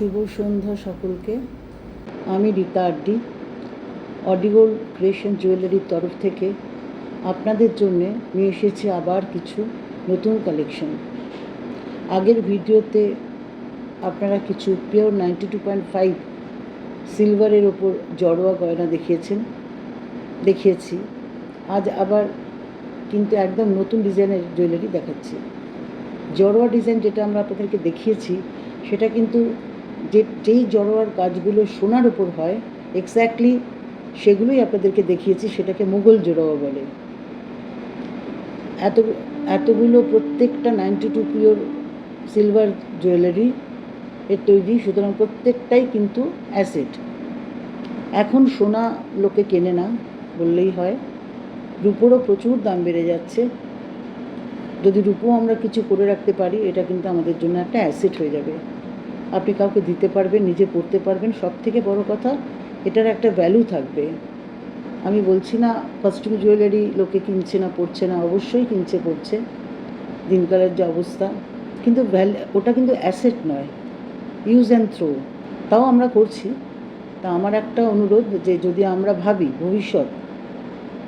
শুভ সন্ধ্যা সকলকে। আমি রীতা আড্ডি, অডিগোল্ড ক্রিয়েশন জুয়েলারির তরফ থেকে আপনাদের জন্যে নিয়ে এসেছি আবার কিছু নতুন কালেকশন। আগের ভিডিওতে আপনারা কিছু পিওর 92.5 সিলভারের ওপর জড়োয়া গয়না দেখিয়েছি। আজ আবার কিন্তু একদম নতুন ডিজাইনের জুয়েলারি দেখাচ্ছি। জড়োয়া ডিজাইন যেটা আমরা আপনাদেরকে দেখিয়েছি সেটা কিন্তু যেই জড়োয়ার কাজগুলো সোনার উপর হয় এক্স্যাক্টলি সেগুলোই আপনাদেরকে দেখিয়েছি। সেটাকে মুঘল জড়োয়া বলে। এতগুলো প্রত্যেকটা 92 পিওর সিলভার জুয়েলারি এর তৈরি, সুতরাং প্রত্যেকটাই কিন্তু অ্যাসেট। এখন সোনা লোকে কেনে না বললেই হয়। রূপোরও প্রচুর দাম বেড়ে যাচ্ছে। যদি রূপো আমরা কিছু করে রাখতে পারি, এটা কিন্তু আমাদের জন্য একটা অ্যাসেট হয়ে যাবে। আপনি কাউকে দিতে পারবেন, নিজে পড়তে পারবেন, সব থেকে বড় কথা এটার একটা ভ্যালু থাকবে। আমি বলছি না কস্টিউম জুয়েলারি লোকে কিনছে না, পড়ছে না, অবশ্যই কিনছে, পড়ছে, দিনকালের যে অবস্থা, কিন্তু ওটা কিন্তু অ্যাসেট নয়, ইউজ অ্যান্ড থ্রো। তাও আমরা করছি। তা আমার একটা অনুরোধ যে যদি আমরা ভাবি ভবিষ্যৎ,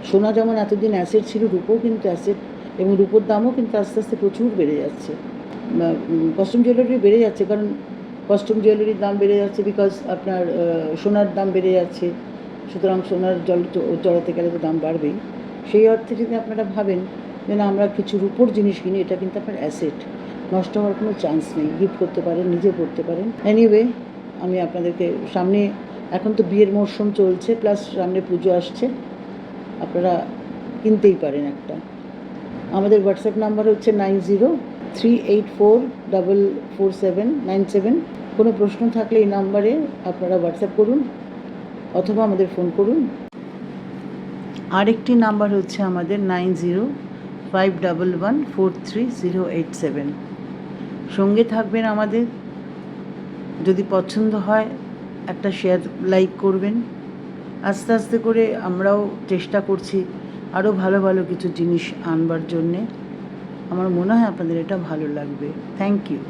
সোনা যেমন এতদিন অ্যাসেট ছিল, রূপোও কিন্তু অ্যাসেট, এবং রূপোর দামও কিন্তু আস্তে আস্তে প্রচুর বেড়ে যাচ্ছে। কস্টিউম জুয়েলারি বেড়ে যাচ্ছে, কারণ কস্টিউম জুয়েলারির দাম বেড়ে যাচ্ছে বিকজ আপনার সোনার দাম বেড়ে যাচ্ছে। সুতরাং সোনার জড়াতে গেলে তো দাম বাড়বেই। সেই অর্থে যদি আপনারা ভাবেন যে না আমরা কিছু রূপোর জিনিস কিনি, এটা কিন্তু আপনার অ্যাসেট, নষ্ট হওয়ার কোনো চান্স নেই। গিফট করতে পারেন, নিজে পড়তে পারেন। এনিওয়ে, আমি আপনাদেরকে সামনে, এখন তো বিয়ের মরশুম চলছে, প্লাস সামনে পুজো আসছে, আপনারা কিনতেই পারেন একটা। আমাদের হোয়াটসঅ্যাপ নাম্বার হচ্ছে 9038444797। কোনো প্রশ্ন থাকলে এই নাম্বারে আপনারা হোয়াটসঅ্যাপ করুন অথবা আমাদের ফোন করুন। আরেকটি নাম্বার হচ্ছে আমাদের 9051143087। সঙ্গে থাকবেন আমাদের। যদি পছন্দ হয় একটা শেয়ার, লাইক করবেন। আস্তে আস্তে করে আমরাও চেষ্টা করছি আরও ভালো ভালো কিছু জিনিস আনবার জন্যে। আমার মনে হয় আপনাদের এটা ভালো লাগবে। Thank you.